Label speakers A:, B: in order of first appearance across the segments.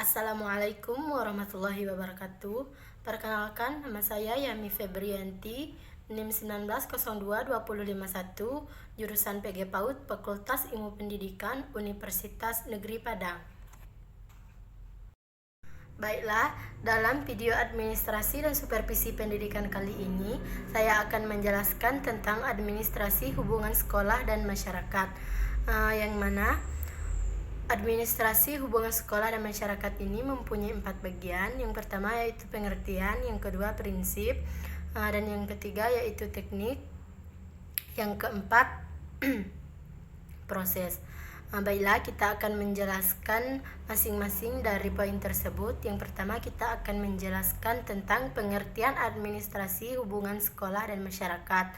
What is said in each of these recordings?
A: Assalamualaikum warahmatullahi wabarakatuh. Perkenalkan, nama saya Yami Febrianti, NIM 19022051, jurusan PG PAUD, Fakultas Ilmu Pendidikan, Universitas Negeri Padang. Baiklah, dalam video administrasi dan supervisi pendidikan kali ini, saya akan menjelaskan tentang administrasi hubungan sekolah dan masyarakat, yang mana administrasi hubungan sekolah dan masyarakat ini mempunyai 4 bagian. Yang pertama yaitu pengertian, yang kedua prinsip, dan yang ketiga yaitu teknik, yang keempat proses. Baiklah, kita akan menjelaskan masing-masing dari poin tersebut. Yang pertama kita akan menjelaskan tentang pengertian administrasi hubungan sekolah dan masyarakat.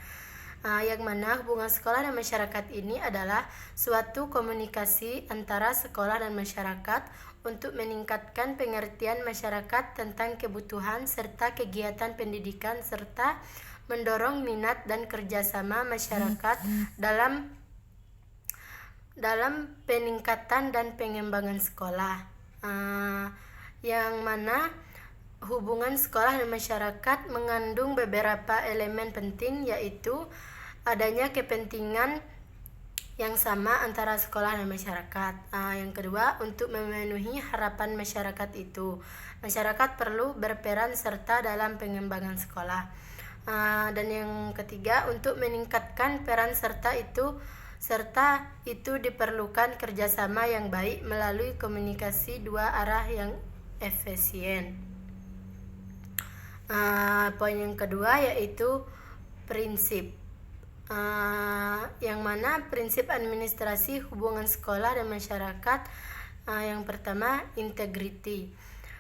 A: Yang mana hubungan sekolah dan masyarakat ini adalah suatu komunikasi antara sekolah dan masyarakat untuk meningkatkan pengertian masyarakat tentang kebutuhan serta kegiatan pendidikan serta mendorong minat dan kerjasama masyarakat dalam peningkatan dan pengembangan sekolah. Yang mana hubungan sekolah dan masyarakat mengandung beberapa elemen penting, yaitu adanya kepentingan yang sama antara sekolah dan masyarakat. Yang kedua, untuk memenuhi harapan masyarakat itu, masyarakat perlu berperan serta dalam pengembangan sekolah. Dan yang ketiga, untuk meningkatkan peran serta itu diperlukan kerjasama yang baik melalui komunikasi dua arah yang efisien. Poin yang kedua yaitu prinsip, yang mana prinsip administrasi hubungan sekolah dan masyarakat. Yang pertama, integriti.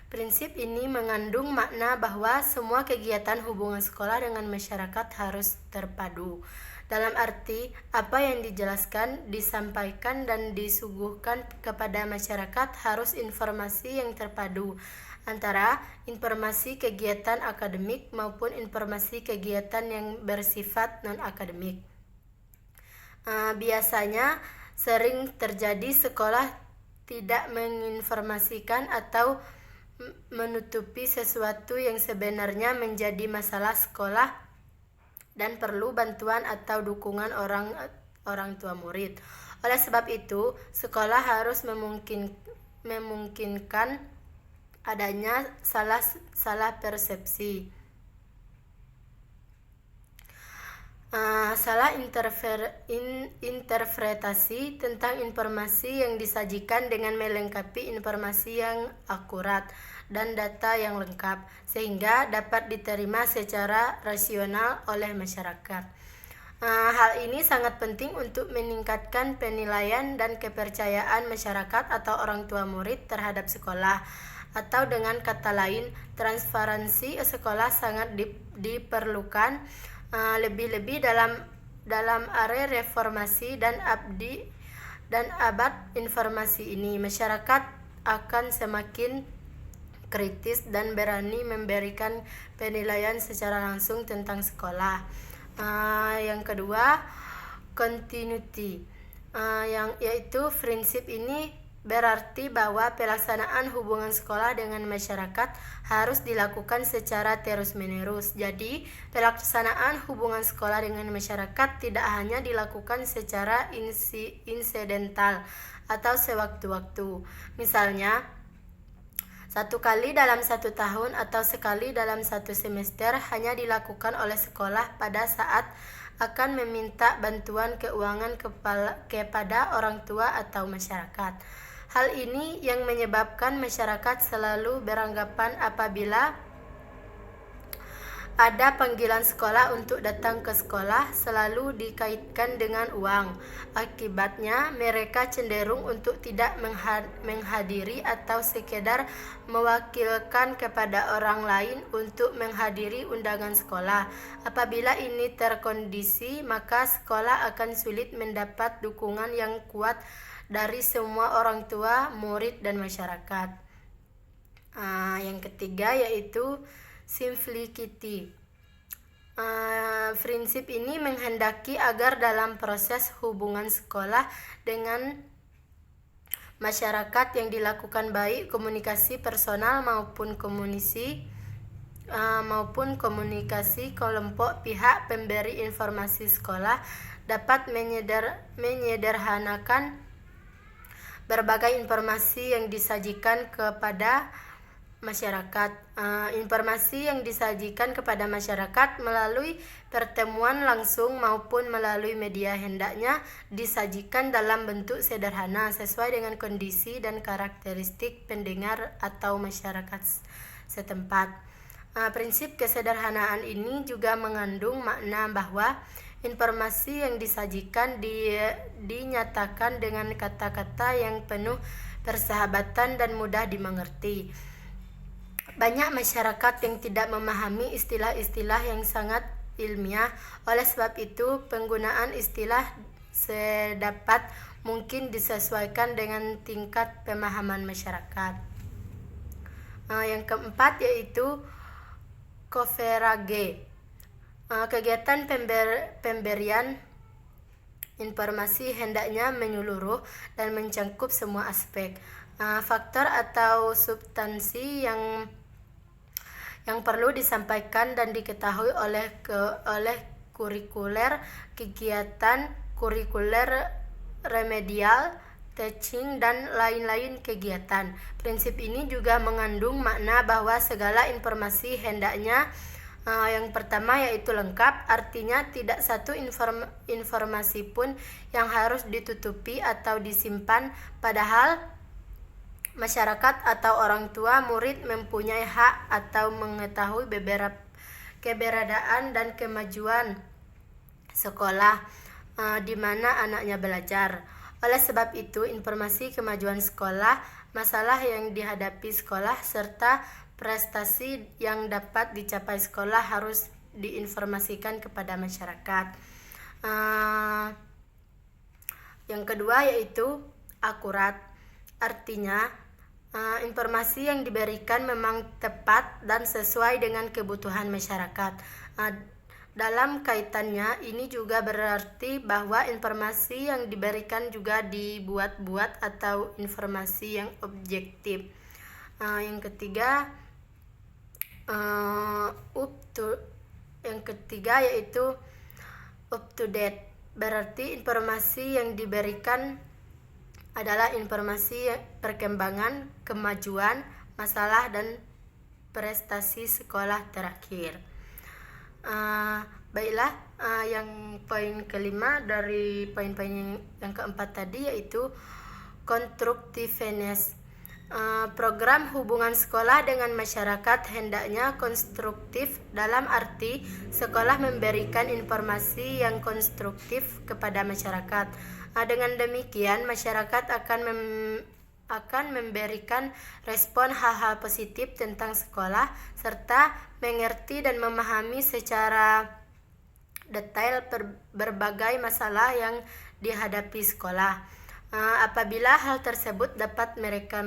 A: Prinsip ini mengandung makna bahwa semua kegiatan hubungan sekolah dengan masyarakat harus terpadu. Dalam arti, apa yang dijelaskan, disampaikan, dan disuguhkan kepada masyarakat harus informasi yang terpadu antara informasi kegiatan akademik maupun informasi kegiatan yang bersifat non-akademik. Biasanya sering terjadi sekolah tidak menginformasikan atau menutupi sesuatu yang sebenarnya menjadi masalah sekolah dan perlu bantuan atau dukungan orang tua murid. Oleh sebab itu, sekolah harus memungkinkan adanya salah persepsi, salah interpretasi tentang informasi yang disajikan dengan melengkapi informasi yang akurat dan data yang lengkap, sehingga dapat diterima secara rasional oleh masyarakat. Hal ini sangat penting untuk meningkatkan penilaian dan kepercayaan masyarakat atau orang tua murid terhadap sekolah. Atau dengan kata lain, transparansi sekolah sangat diperlukan, lebih-lebih dalam area reformasi dan abad informasi ini. Masyarakat akan semakin kritis dan berani memberikan penilaian secara langsung tentang sekolah. Yang kedua, continuity, yaitu prinsip ini berarti bahwa pelaksanaan hubungan sekolah dengan masyarakat harus dilakukan secara terus-menerus. Jadi, pelaksanaan hubungan sekolah dengan masyarakat tidak hanya dilakukan secara insidental atau sewaktu-waktu. Misalnya, 1 kali dalam 1 tahun atau sekali dalam 1 semester hanya dilakukan oleh sekolah pada saat akan meminta bantuan keuangan kepada orang tua atau masyarakat. Hal ini yang menyebabkan masyarakat selalu beranggapan apabila ada panggilan sekolah untuk datang ke sekolah selalu dikaitkan dengan uang. Akibatnya, mereka cenderung untuk tidak menghadiri atau sekedar mewakilkan kepada orang lain untuk menghadiri undangan sekolah. Apabila ini terkondisi, maka sekolah akan sulit mendapat dukungan yang kuat dari semua orang tua, murid, dan masyarakat. Yang ketiga yaitu simplicity. Prinsip ini menghendaki agar dalam proses hubungan sekolah dengan masyarakat yang dilakukan baik komunikasi personal maupun komunikasi kelompok pihak pemberi informasi sekolah dapat menyederhanakan berbagai informasi yang disajikan kepada masyarakat. Informasi yang disajikan kepada masyarakat melalui pertemuan langsung maupun melalui media hendaknya disajikan dalam bentuk sederhana sesuai dengan kondisi dan karakteristik pendengar atau masyarakat setempat. Prinsip kesederhanaan ini juga mengandung makna bahwa informasi yang disajikan dinyatakan dengan kata-kata yang penuh persahabatan dan mudah dimengerti. Banyak masyarakat yang tidak memahami istilah-istilah yang sangat ilmiah, oleh sebab itu penggunaan istilah sedapat mungkin disesuaikan dengan tingkat pemahaman masyarakat. Yang keempat yaitu coverage. Kegiatan pemberian informasi hendaknya menyeluruh dan mencakup semua aspek, faktor atau substansi yang perlu disampaikan dan diketahui oleh kurikuler, kegiatan kurikuler remedial, teaching, dan lain-lain kegiatan. Prinsip ini juga mengandung makna bahwa segala informasi hendaknya yang pertama yaitu lengkap, artinya tidak satu informasi pun yang harus ditutupi atau disimpan, padahal masyarakat atau orang tua murid mempunyai hak atau mengetahui keberadaan dan kemajuan sekolah di mana anaknya belajar. Oleh sebab itu, informasi kemajuan sekolah, masalah yang dihadapi sekolah, serta prestasi yang dapat dicapai sekolah harus diinformasikan kepada masyarakat. Yang kedua yaitu akurat, artinya informasi yang diberikan memang tepat dan sesuai dengan kebutuhan masyarakat. Dalam kaitannya, ini juga berarti bahwa informasi yang diberikan juga dibuat-buat atau informasi yang objektif. Yang ketiga yaitu up to date, berarti informasi yang diberikan adalah informasi perkembangan, kemajuan, masalah, dan prestasi sekolah terakhir. Baiklah, yang poin kelima dari poin-poin yang keempat tadi yaitu constructiveness. Program hubungan sekolah dengan masyarakat hendaknya konstruktif dalam arti sekolah memberikan informasi yang konstruktif kepada masyarakat. Dengan demikian masyarakat akan memberikan respon hal-hal positif tentang sekolah serta mengerti dan memahami secara detail berbagai masalah yang dihadapi sekolah. Apabila hal tersebut dapat mereka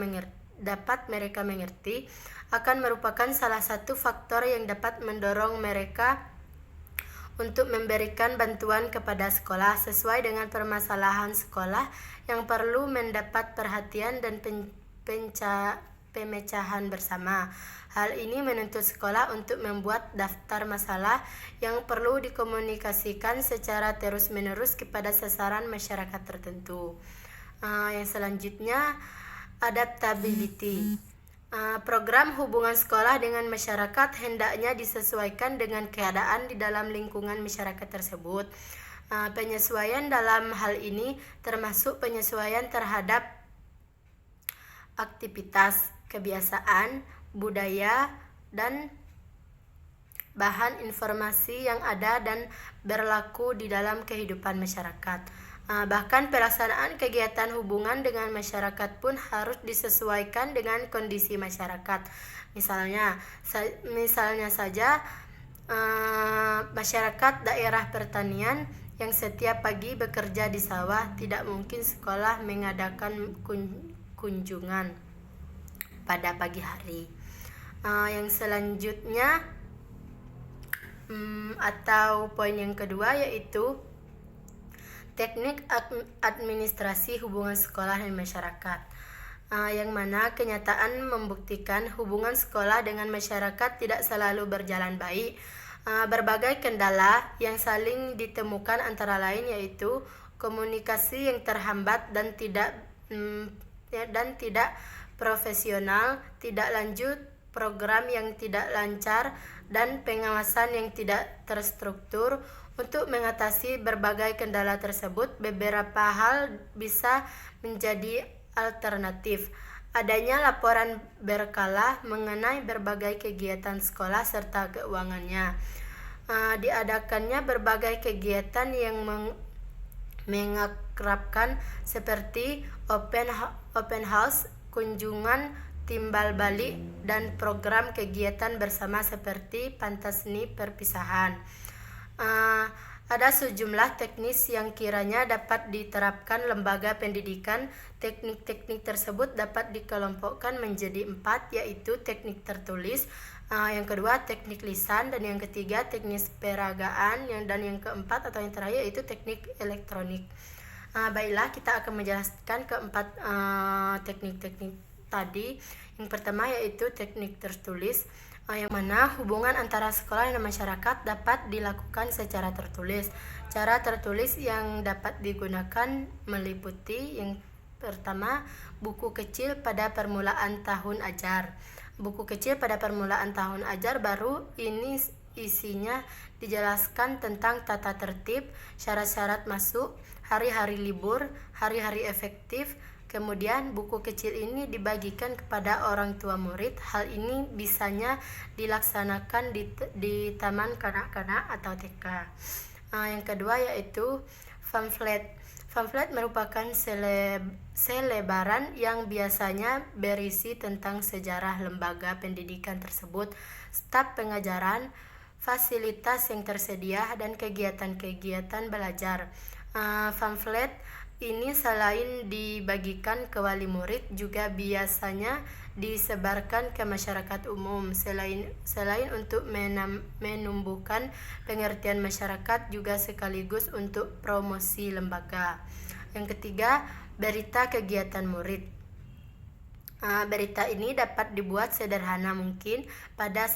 A: mengerti, akan merupakan salah satu faktor yang dapat mendorong mereka untuk memberikan bantuan kepada sekolah sesuai dengan permasalahan sekolah yang perlu mendapat perhatian dan pemecahan bersama. Hal ini menuntut sekolah untuk membuat daftar masalah yang perlu dikomunikasikan secara terus-menerus kepada sasaran masyarakat tertentu. Yang selanjutnya, adaptability. Program hubungan sekolah dengan masyarakat hendaknya disesuaikan dengan keadaan di dalam lingkungan masyarakat tersebut. Penyesuaian dalam hal ini termasuk penyesuaian terhadap aktivitas, kebiasaan, budaya, dan bahan informasi yang ada dan berlaku di dalam kehidupan masyarakat. Bahkan pelaksanaan kegiatan hubungan dengan masyarakat pun harus disesuaikan dengan kondisi masyarakat. Misalnya saja masyarakat daerah pertanian yang setiap pagi bekerja di sawah, tidak mungkin sekolah mengadakan kunjungan pada pagi hari. Yang selanjutnya atau poin yang kedua yaitu teknik administrasi hubungan sekolah dan masyarakat. yang mana kenyataan membuktikan hubungan sekolah dengan masyarakat tidak selalu berjalan baik. Berbagai kendala yang saling ditemukan antara lain yaitu komunikasi yang terhambat dan tidak profesional, tidak lanjut, program yang tidak lancar, dan pengawasan yang tidak terstruktur. Untuk mengatasi berbagai kendala tersebut, beberapa hal bisa menjadi alternatif. Adanya laporan berkala mengenai berbagai kegiatan sekolah serta keuangannya. Diadakannya berbagai kegiatan yang mengakrabkan seperti open house, kunjungan timbal balik, dan program kegiatan bersama seperti pentas seni perpisahan. Ada sejumlah teknis yang kiranya dapat diterapkan lembaga pendidikan. Teknik-teknik tersebut dapat dikelompokkan menjadi 4, yaitu teknik tertulis, yang kedua teknik lisan, dan yang ketiga teknik peragaan, dan yang keempat atau yang terakhir yaitu teknik elektronik. Baiklah, kita akan menjelaskan keempat teknik-teknik tadi. Yang pertama yaitu teknik tertulis, yang mana hubungan antara sekolah dan masyarakat dapat dilakukan secara tertulis. Cara tertulis yang dapat digunakan meliputi yang pertama, buku kecil pada permulaan tahun ajar. Buku kecil pada permulaan tahun ajar baru ini isinya dijelaskan tentang tata tertib, syarat-syarat masuk, hari-hari libur, hari-hari efektif. Kemudian buku kecil ini dibagikan kepada orang tua murid. Hal ini bisanya dilaksanakan di taman kanak-kanak atau TK. Yang kedua yaitu pamflet. Pamflet merupakan selebaran yang biasanya berisi tentang sejarah lembaga pendidikan tersebut, staf pengajaran, fasilitas yang tersedia, dan kegiatan-kegiatan belajar. Pamflet ini selain dibagikan ke wali murid juga biasanya disebarkan ke masyarakat umum. Selain untuk menumbuhkan pengertian masyarakat, juga sekaligus untuk promosi lembaga. Yang ketiga, berita kegiatan murid. Berita ini dapat dibuat sederhana mungkin pada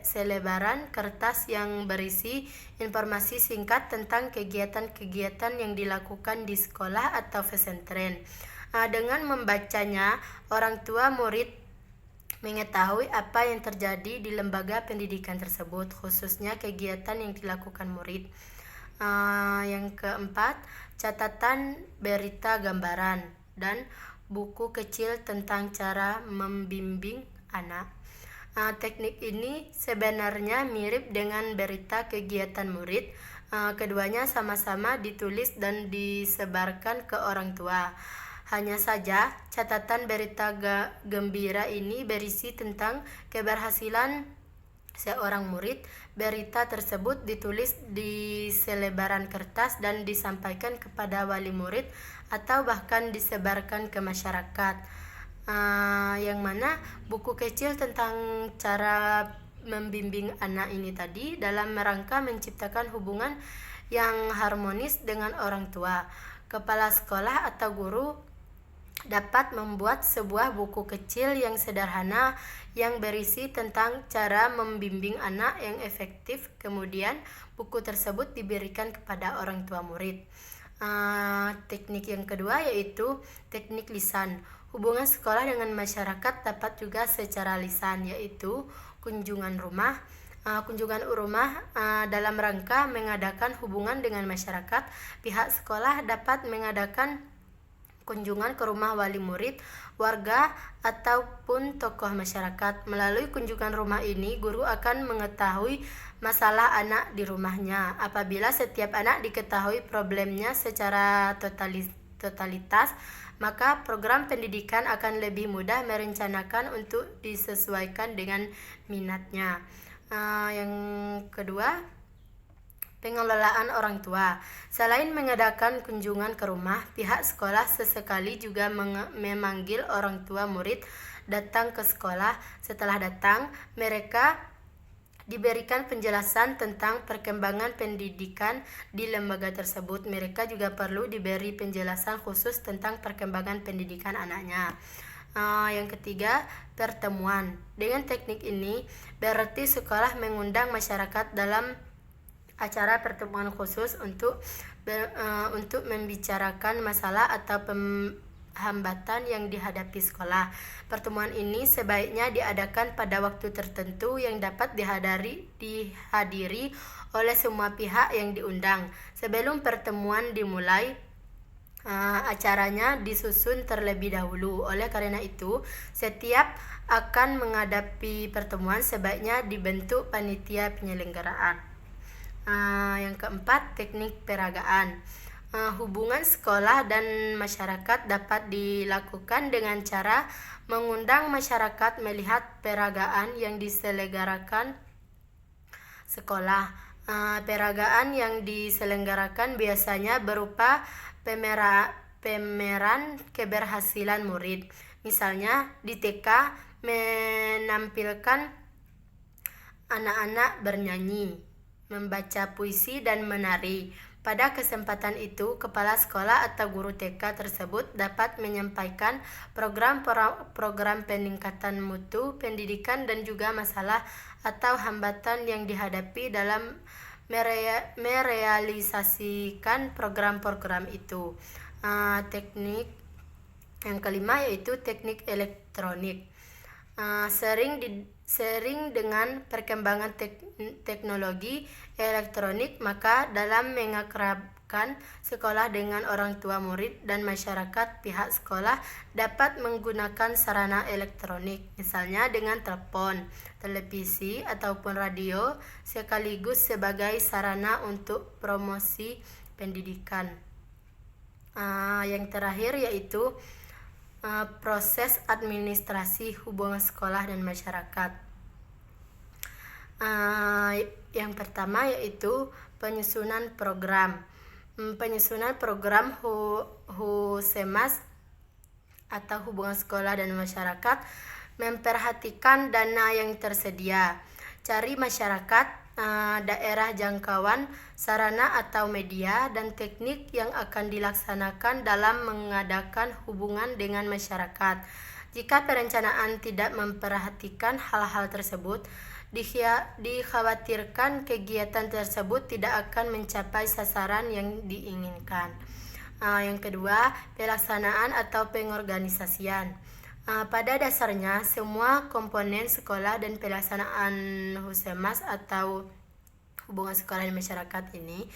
A: selebaran kertas yang berisi informasi singkat tentang kegiatan-kegiatan yang dilakukan di sekolah atau pesantren. Dengan membacanya, orang tua murid mengetahui apa yang terjadi di lembaga pendidikan tersebut, khususnya kegiatan yang dilakukan murid. Yang keempat, catatan berita gambaran dan buku kecil tentang cara membimbing anak. Teknik ini sebenarnya mirip dengan berita kegiatan murid. Keduanya sama-sama ditulis dan disebarkan ke orang tua. Hanya saja catatan berita gembira ini berisi tentang keberhasilan seorang murid. Berita tersebut ditulis di selebaran kertas dan disampaikan kepada wali murid atau bahkan disebarkan ke masyarakat. Yang mana buku kecil tentang cara membimbing anak ini tadi dalam rangka menciptakan hubungan yang harmonis dengan orang tua. Kepala sekolah atau guru dapat membuat sebuah buku kecil yang sederhana yang berisi tentang cara membimbing anak yang efektif. Kemudian buku tersebut diberikan kepada orang tua murid. Teknik yang kedua yaitu teknik lisan. Hubungan sekolah dengan masyarakat dapat juga secara lisan, yaitu kunjungan rumah. Kunjungan rumah dalam rangka mengadakan hubungan dengan masyarakat. Pihak sekolah dapat mengadakan kunjungan ke rumah wali murid, warga, ataupun tokoh masyarakat. Melalui kunjungan rumah ini, guru akan mengetahui masalah anak di rumahnya. Apabila setiap anak diketahui problemnya secara totalitas, maka program pendidikan akan lebih mudah merencanakan untuk disesuaikan dengan minatnya. Yang kedua, pengelolaan orang tua. Selain mengadakan kunjungan ke rumah, pihak sekolah sesekali juga memanggil orang tua murid datang ke sekolah. Setelah datang, mereka diberikan penjelasan tentang perkembangan pendidikan di lembaga tersebut. Mereka juga perlu diberi penjelasan khusus tentang perkembangan pendidikan anaknya. Yang ketiga, pertemuan. Dengan teknik ini berarti sekolah mengundang masyarakat dalam acara pertemuan khusus untuk membicarakan masalah atau hambatan yang dihadapi sekolah. Pertemuan ini sebaiknya diadakan pada waktu tertentu yang dapat dihadiri oleh semua pihak yang diundang. Sebelum pertemuan dimulai, acaranya disusun terlebih dahulu. Oleh karena itu, setiap akan menghadapi pertemuan sebaiknya dibentuk panitia penyelenggaraan. Yang keempat, teknik peragaan. Hubungan sekolah dan masyarakat dapat dilakukan dengan cara mengundang masyarakat melihat peragaan yang diselenggarakan sekolah. Peragaan yang diselenggarakan biasanya berupa pameran keberhasilan murid. Misalnya di TK menampilkan anak-anak bernyanyi, membaca puisi dan menari. Pada kesempatan itu, kepala sekolah atau guru TK tersebut dapat menyampaikan program peningkatan mutu pendidikan dan juga masalah atau hambatan yang dihadapi dalam merealisasikan program-program itu. Teknik yang kelima yaitu teknik elektronik. Sering dengan perkembangan teknologi elektronik, maka dalam mengakrabkan sekolah dengan orang tua murid dan masyarakat, pihak sekolah dapat menggunakan sarana elektronik, misalnya dengan telepon, televisi, ataupun radio, sekaligus sebagai sarana untuk promosi pendidikan. Yang terakhir yaitu proses administrasi hubungan sekolah dan masyarakat. Yang pertama yaitu penyusunan program. Penyusunan program HUSEMAS atau hubungan sekolah dan masyarakat memperhatikan dana yang tersedia, cari masyarakat, daerah jangkauan, sarana atau media, dan teknik yang akan dilaksanakan dalam mengadakan hubungan dengan masyarakat. Jika perencanaan tidak memperhatikan hal-hal tersebut, dikhawatirkan kegiatan tersebut tidak akan mencapai sasaran yang diinginkan. Yang kedua, pelaksanaan atau pengorganisasian. Pada dasarnya, semua komponen sekolah dan pelaksanaan HUSEMAS atau hubungan sekolah dan masyarakat ini,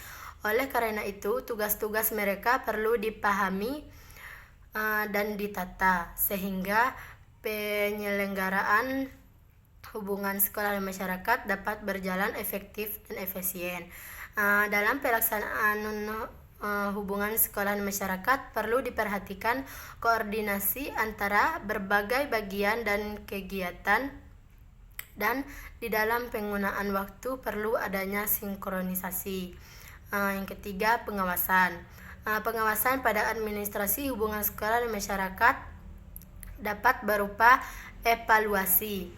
A: oleh karena itu tugas-tugas mereka perlu dipahami dan ditata sehingga penyelenggaraan hubungan sekolah dan masyarakat dapat berjalan efektif dan efisien. Dalam pelaksanaan hubungan sekolah dan masyarakat perlu diperhatikan koordinasi antara berbagai bagian dan kegiatan, dan di dalam penggunaan waktu perlu adanya sinkronisasi. Yang ketiga, pengawasan. Pengawasan pada administrasi hubungan sekolah dan masyarakat dapat berupa evaluasi.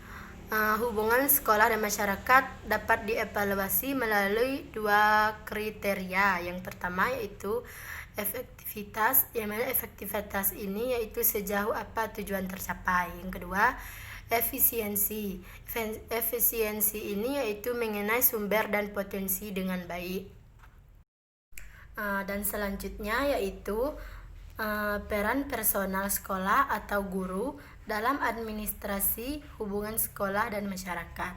A: Hubungan sekolah dan masyarakat dapat dievaluasi melalui dua kriteria. Yang pertama yaitu efektivitas, yang mana efektivitas ini yaitu sejauh apa tujuan tercapai. Yang kedua, efisiensi. Efisiensi ini yaitu mengenai sumber dan potensi dengan baik. Dan selanjutnya yaitu peran personal sekolah atau guru dalam administrasi hubungan sekolah dan masyarakat.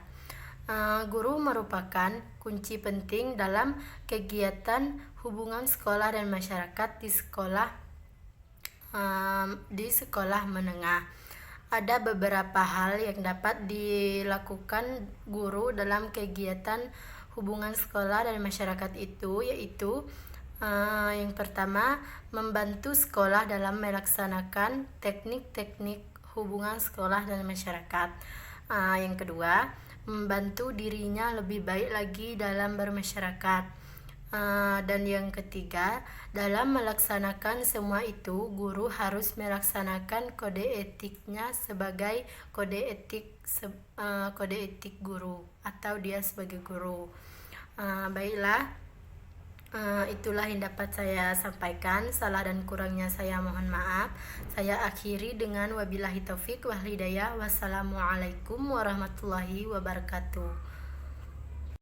A: Guru merupakan kunci penting dalam kegiatan hubungan sekolah dan masyarakat di sekolah menengah. Ada beberapa hal yang dapat dilakukan guru dalam kegiatan hubungan sekolah dan masyarakat itu, yaitu yang pertama, membantu sekolah dalam melaksanakan teknik-teknik hubungan sekolah dan masyarakat. Yang kedua, membantu dirinya lebih baik lagi dalam bermasyarakat. Dan yang ketiga, dalam melaksanakan semua itu, guru harus melaksanakan kode etiknya sebagai kode etik guru atau dia sebagai guru. Baiklah, Itulah yang dapat saya sampaikan. Salah dan kurangnya saya mohon maaf. Saya akhiri dengan wabillahi taufik wal hidayah. Wassalamualaikum warahmatullahi wabarakatuh.